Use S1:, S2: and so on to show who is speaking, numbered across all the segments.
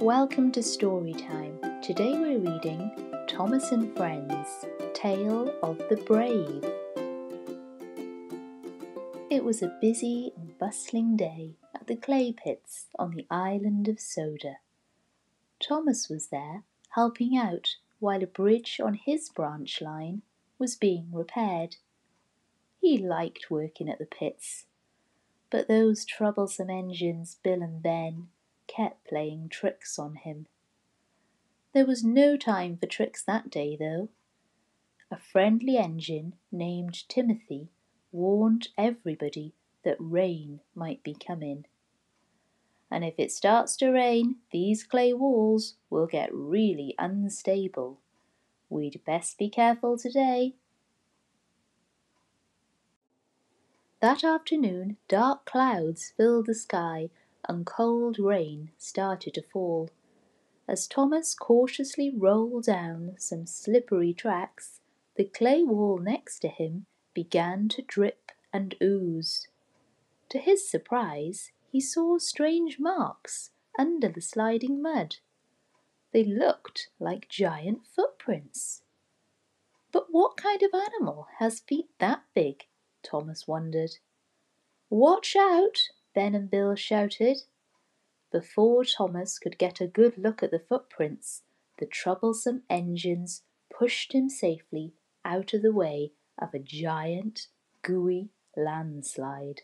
S1: Welcome to Storytime. Today we're reading Thomas and Friends, Tale of the Brave. It was a busy and bustling day at the clay pits on the island of Soda. Thomas was there, helping out while a bridge on his branch line was being repaired. He liked working at the pits, but those troublesome engines Bill and Ben kept playing tricks on him. There was no time for tricks that day, though. A friendly engine named Timothy warned everybody that rain might be coming. And if it starts to rain, these clay walls will get really unstable. We'd best be careful today. That afternoon, dark clouds filled the sky and cold rain started to fall. As Thomas cautiously rolled down some slippery tracks, the clay wall next to him began to drip and ooze. To his surprise, he saw strange marks under the sliding mud. They looked like giant footprints. But what kind of animal has feet that big? Thomas wondered. "Watch out!" Ben and Bill shouted. Before Thomas could get a good look at the footprints, the troublesome engines pushed him safely out of the way of a giant, gooey landslide.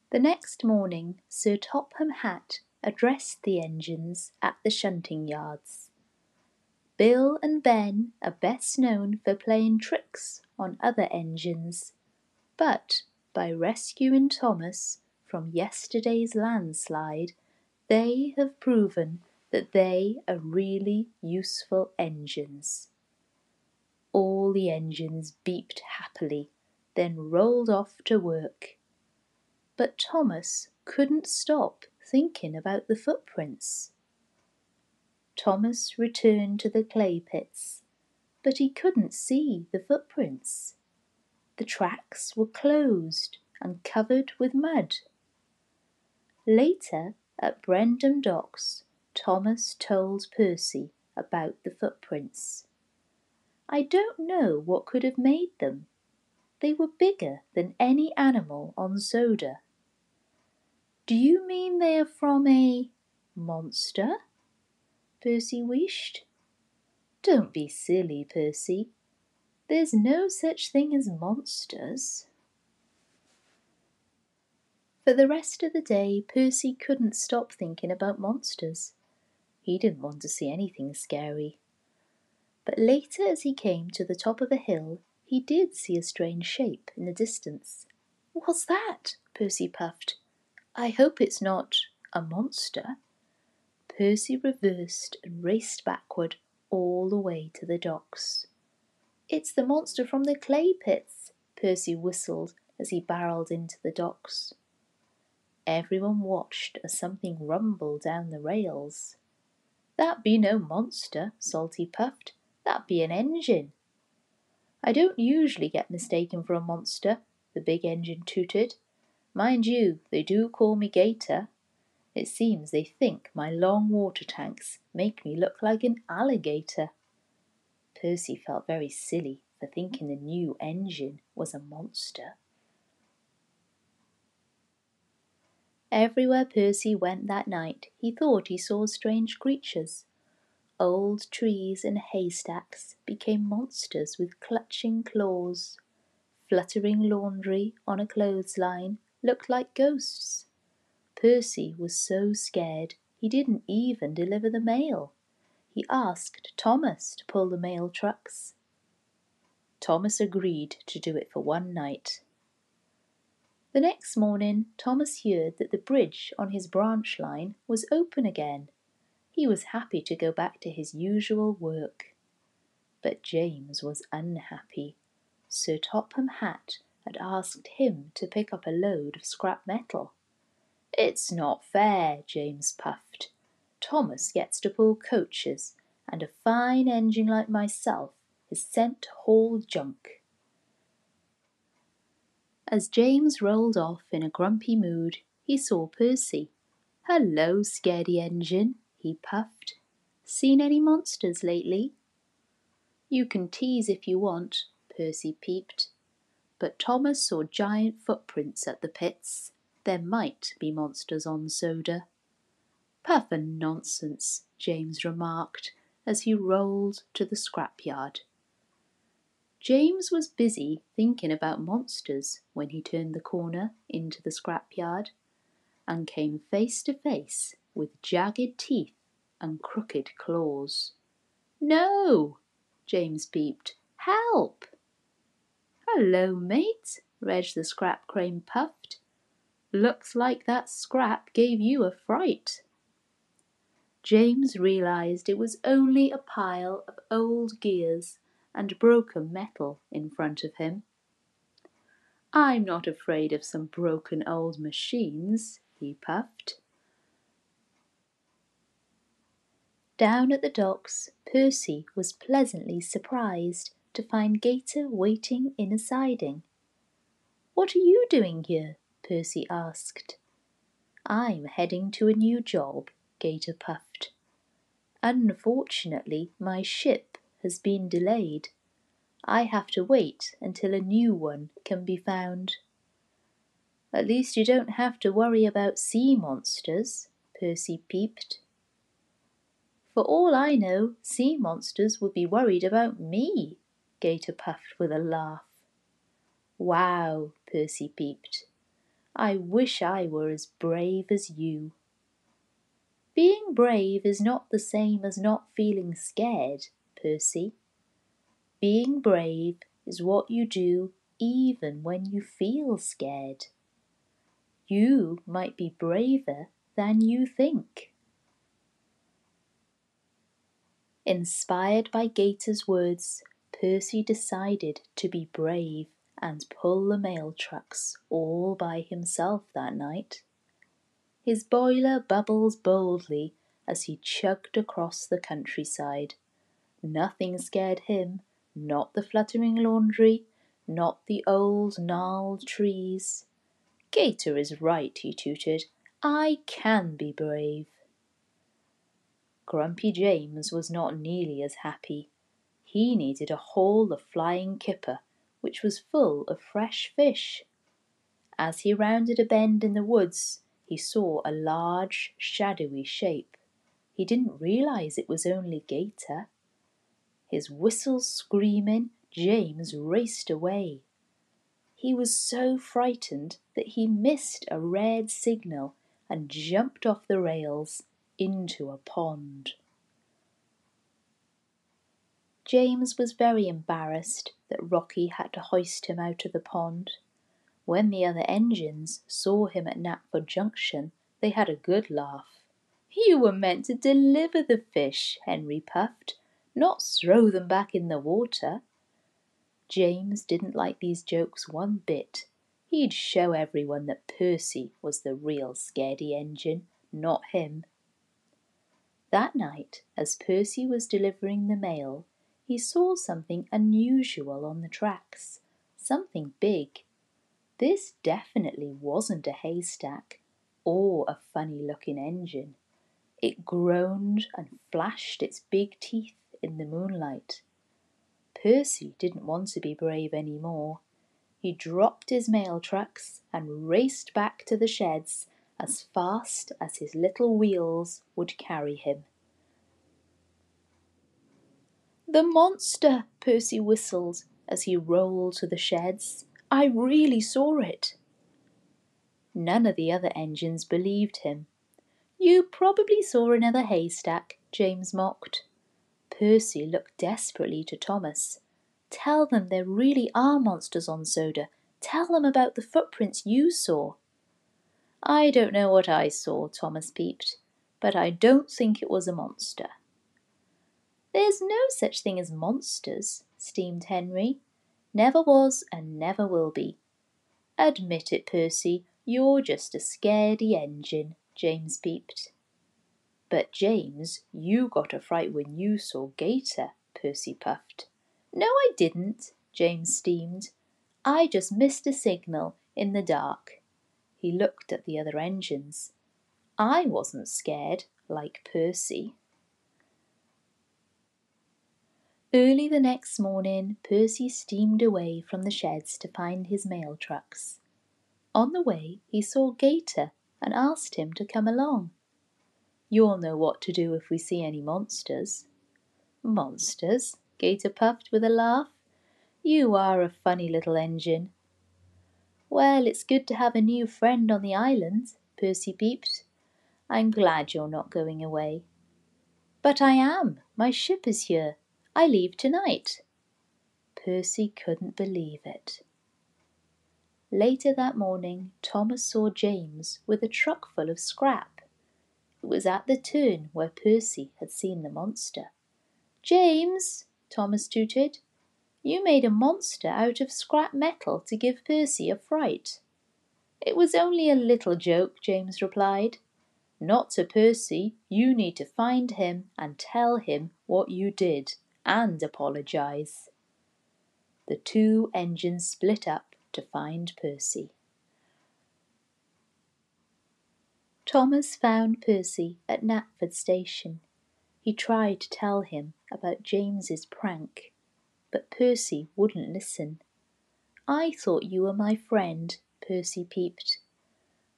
S1: The next morning, Sir Topham Hatt addressed the engines at the shunting yards. Bill and Ben are best known for playing tricks on other engines, but by rescuing Thomas from yesterday's landslide, they have proven that they are really useful engines. All the engines beeped happily, then rolled off to work. But Thomas couldn't stop thinking about the footprints. Thomas returned to the clay pits, but he couldn't see the footprints. The tracks were closed and covered with mud. Later, at Brendam Docks, Thomas told Percy about the footprints. "I don't know what could have made them. They were bigger than any animal on Soda." "Do you mean they are from a monster?" Percy wished. "Don't be silly, Percy. There's no such thing as monsters." For the rest of the day, Percy couldn't stop thinking about monsters. He didn't want to see anything scary. But later, as he came to the top of a hill, he did see a strange shape in the distance. "What's that?" Percy puffed. "I hope it's not a monster." Percy reversed and raced backward all the way to the docks. "It's the monster from the clay pits," Percy whistled as he barreled into the docks. Everyone watched as something rumbled down the rails. "That be no monster," Salty puffed. "That be an engine." "I don't usually get mistaken for a monster," the big engine tooted. "Mind you, they do call me Gator. It seems they think my long water tanks make me look like an alligator." Percy felt very silly for thinking the new engine was a monster. Everywhere Percy went that night, he thought he saw strange creatures. Old trees and haystacks became monsters with clutching claws. Fluttering laundry on a clothesline looked like ghosts. Percy was so scared he didn't even deliver the mail. He asked Thomas to pull the mail trucks. Thomas agreed to do it for one night. The next morning, Thomas heard that the bridge on his branch line was open again. He was happy to go back to his usual work. But James was unhappy. Sir Topham Hatt had asked him to pick up a load of scrap metal. "It's not fair," James puffed. "Thomas gets to pull coaches, and a fine engine like myself is sent to haul junk." As James rolled off in a grumpy mood, he saw Percy. "Hello, scaredy engine," he puffed. "Seen any monsters lately?" "You can tease if you want," Percy peeped. But Thomas saw giant footprints at the pits. There might be monsters on Soda. "Puff and nonsense," James remarked as he rolled to the scrapyard. James was busy thinking about monsters when he turned the corner into the scrapyard and came face to face with jagged teeth and crooked claws. "No!" James peeped. "Help!" "Hello, mate," Reg the Scrap Crane puffed. "Looks like that scrap gave you a fright." James realised it was only a pile of old gears and broken metal in front of him. "I'm not afraid of some broken old machines," he puffed. Down at the docks, Percy was pleasantly surprised to find Gator waiting in a siding. "What are you doing here?" Percy asked. "I'm heading to a new job," Gator puffed. "Unfortunately, my ship has been delayed. I have to wait until a new one can be found." "At least you don't have to worry about sea monsters," Percy peeped. "For all I know, sea monsters would be worried about me," Gator puffed with a laugh. "Wow," Percy peeped. "I wish I were as brave as you." "Being brave is not the same as not feeling scared, Percy. Being brave is what you do even when you feel scared. You might be braver than you think." Inspired by Gator's words, Percy decided to be brave and pull the mail trucks all by himself that night. His boiler bubbles boldly as he chugged across the countryside. Nothing scared him, not the fluttering laundry, not the old gnarled trees. "Gator is right," he tooted. "I can be brave." Grumpy James was not nearly as happy. He needed a haul of flying kipper, which was full of fresh fish. As he rounded a bend in the woods, he saw a large, shadowy shape. He didn't realize it was only Gator. His whistle screaming, James raced away. He was so frightened that he missed a red signal and jumped off the rails into a pond. James was very embarrassed that Rocky had to hoist him out of the pond. When the other engines saw him at Knapford Junction, they had a good laugh. "You were meant to deliver the fish," Henry puffed, "not throw them back in the water." James didn't like these jokes one bit. He'd show everyone that Percy was the real scaredy engine, not him. That night, as Percy was delivering the mail, he saw something unusual on the tracks, something big. This definitely wasn't a haystack or a funny-looking engine. It groaned and flashed its big teeth in the moonlight. Percy didn't want to be brave any more. He dropped his mail trucks and raced back to the sheds as fast as his little wheels would carry him. "The monster!" Percy whistled as he rolled to the sheds. "I really saw it." None of the other engines believed him. "You probably saw another haystack," James mocked. Percy looked desperately to Thomas. "Tell them there really are monsters on Soda. Tell them about the footprints you saw." "I don't know what I saw," Thomas peeped, "but I don't think it was a monster." "There's no such thing as monsters," steamed Henry. "Never was and never will be." "Admit it, Percy, you're just a scaredy engine," James peeped. "But James, you got a fright when you saw Gator," Percy puffed. "No, I didn't," James steamed. "I just missed a signal in the dark." He looked at the other engines. I wasn't scared like Percy. Early the next morning, Percy steamed away from the sheds to find his mail trucks. On the way, he saw Gator and asked him to come along. "You'll know what to do if we see any monsters." "Monsters?" Gator puffed with a laugh. "You are a funny little engine." "Well, it's good to have a new friend on the island," Percy peeped. "I'm glad you're not going away." "But I am. My ship is here. I leave tonight." Percy couldn't believe it. Later that morning, Thomas saw James with a truck full of scrap. It was at the turn where Percy had seen the monster. "James," Thomas tooted, "you made a monster out of scrap metal to give Percy a fright." "It was only a little joke," James replied. "Not to Percy. You need to find him and tell him what you did, and apologize." The two engines split up to find Percy. Thomas found Percy at Knapford Station. He tried to tell him about James's prank, but Percy wouldn't listen. "I thought you were my friend," Percy peeped.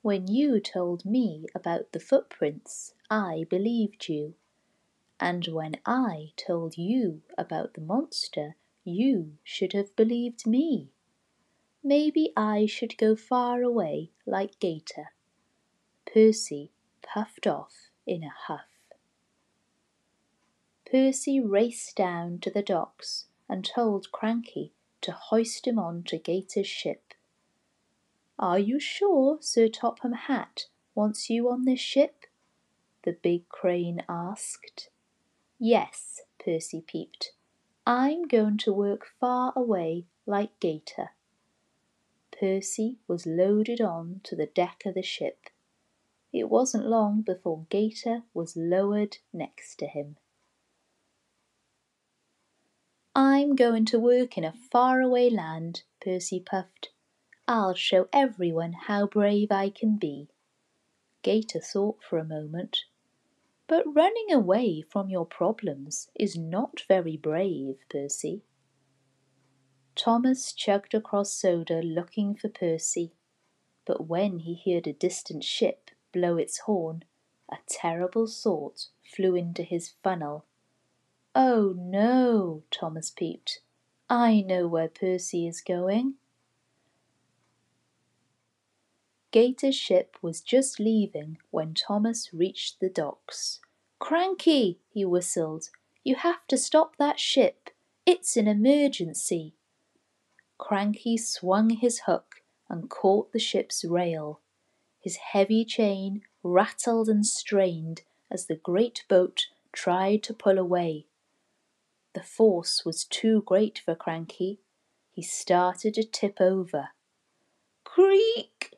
S1: "When you told me about the footprints, I believed you. And when I told you about the monster, you should have believed me. Maybe I should go far away like Gator." Percy puffed off in a huff. Percy raced down to the docks and told Cranky to hoist him on to Gator's ship. "Are you sure Sir Topham Hatt wants you on this ship?" the big crane asked. "Yes," Percy peeped. "I'm going to work far away like Gator." Percy was loaded on to the deck of the ship. It wasn't long before Gator was lowered next to him. "I'm going to work in a faraway land," Percy puffed. "I'll show everyone how brave I can be." Gator thought for a moment. "But running away from your problems is not very brave, Percy." Thomas chugged across Soda looking for Percy, but when he heard a distant ship blow its horn, a terrible thought flew into his funnel. "Oh no," Thomas peeped. "I know where Percy is going." Gator's ship was just leaving when Thomas reached the docks. "Cranky," he whistled, "you have to stop that ship. It's an emergency." Cranky swung his hook and caught the ship's rail. His heavy chain rattled and strained as the great boat tried to pull away. The force was too great for Cranky. He started to tip over. Creak!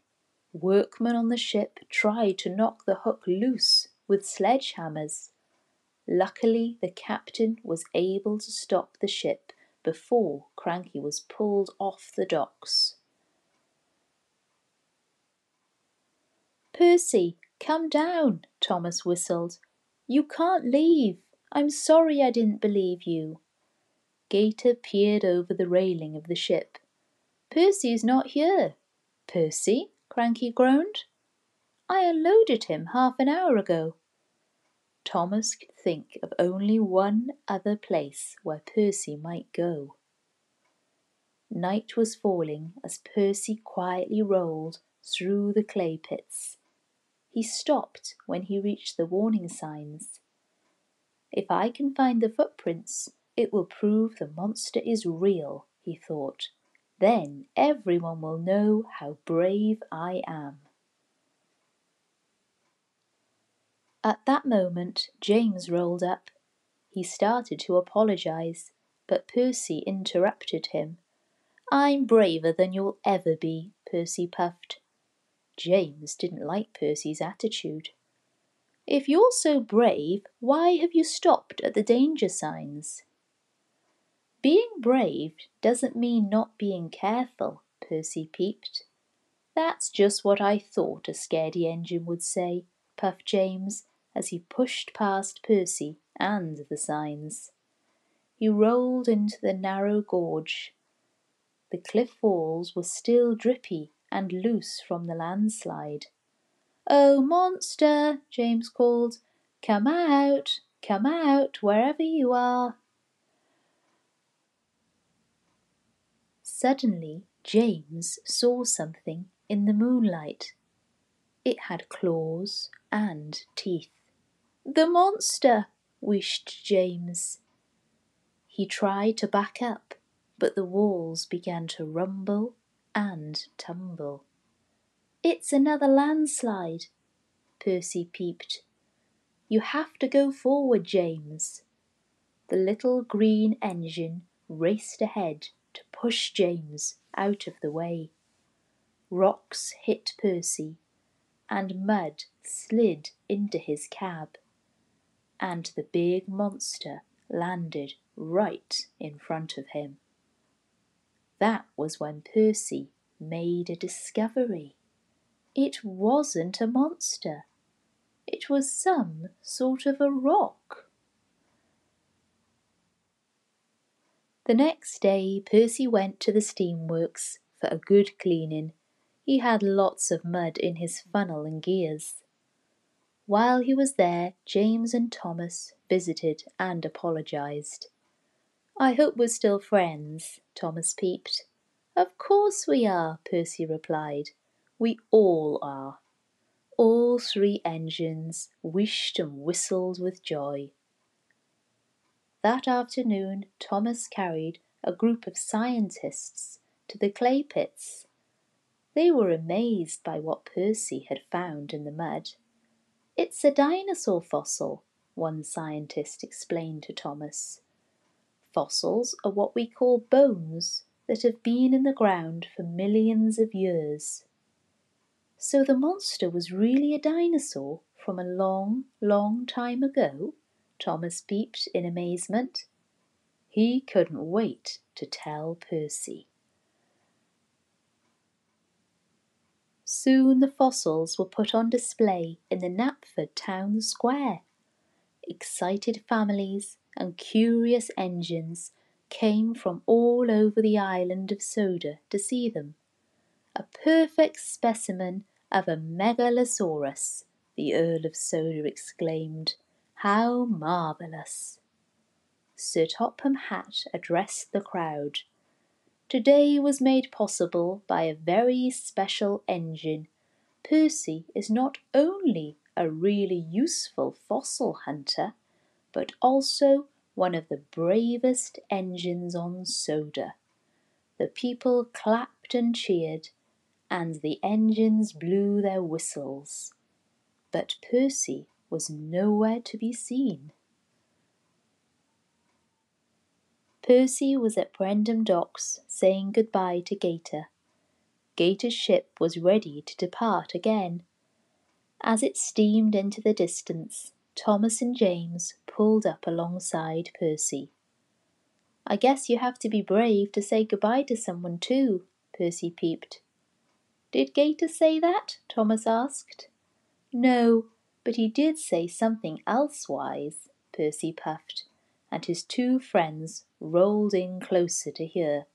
S1: Workmen on the ship tried to knock the hook loose with sledgehammers. Luckily, the captain was able to stop the ship before Cranky was pulled off the docks. "Percy, come down," Thomas whistled. "You can't leave. I'm sorry I didn't believe you." Gator peered over the railing of the ship. "Percy's not here." "Percy?" Cranky groaned. "I unloaded him half an hour ago." Thomas could think of only one other place where Percy might go. Night was falling as Percy quietly rolled through the clay pits. He stopped when he reached the warning signs. "If I can find the footprints, it will prove the monster is real," he thought. "Then everyone will know how brave I am." At that moment, James rolled up. He started to apologize, but Percy interrupted him. "I'm braver than you'll ever be," Percy puffed. James didn't like Percy's attitude. "If you're so brave, why have you stopped at the danger signs?" "Being brave doesn't mean not being careful," Percy peeped. "That's just what I thought a scaredy engine would say. puffed James as he pushed past Percy and the signs. He rolled into the narrow gorge. The cliff walls were still drippy and loose from the landslide. "Oh, monster!" James called. Come out, wherever you are." Suddenly James saw something in the moonlight. It had claws and teeth. "The monster!" wished James. He tried to back up, but the walls began to rumble and tumble. "It's another landslide," Percy peeped. "You have to go forward, James." The little green engine raced ahead to push James out of the way. Rocks hit Percy, and mud slid into his cab, and the big monster landed right in front of him. That was when Percy made a discovery. It wasn't a monster. It was some sort of a rock. The next day Percy went to the steamworks for a good cleaning. He had lots of mud in his funnel and gears. While he was there, James and Thomas visited and apologised. "I hope we're still friends," Thomas peeped. "Of course we are," Percy replied. "We all are." All three engines wished and whistled with joy. That afternoon Thomas carried a group of scientists to the clay pits. They were amazed by what Percy had found in the mud. "It's a dinosaur fossil," one scientist explained to Thomas. "Fossils are what we call bones that have been in the ground for millions of years." "So the monster was really a dinosaur from a long, long time ago?" Thomas peeped in amazement. He couldn't wait to tell Percy. Soon the fossils were put on display in the Knapford town square. Excited families and curious engines came from all over the island of Soda to see them. "A perfect specimen of a megalosaurus," the Earl of Soda exclaimed. "How marvellous!" Sir Topham Hatt addressed the crowd. "Today was made possible by a very special engine. Percy is not only a really useful fossil hunter, but also one of the bravest engines on Soda." The people clapped and cheered, and the engines blew their whistles. But Percy was nowhere to be seen. Percy was at Brendam Docks saying goodbye to Gator. Gator's ship was ready to depart again. As it steamed into the distance, Thomas and James pulled up alongside Percy. "I guess you have to be brave to say goodbye to someone too," Percy peeped. "Did Gator say that?" Thomas asked. "No, but he did say something else wise," Percy puffed, and his two friends rolled in closer to hear.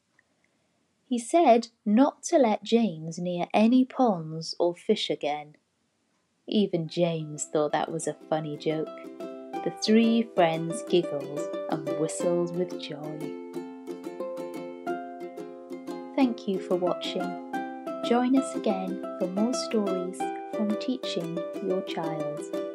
S1: "He said not to let James near any ponds or fish again." Even James thought that was a funny joke. The three friends giggled and whistled with joy. Thank you for watching. Join us again for more stories from Teaching Your Child.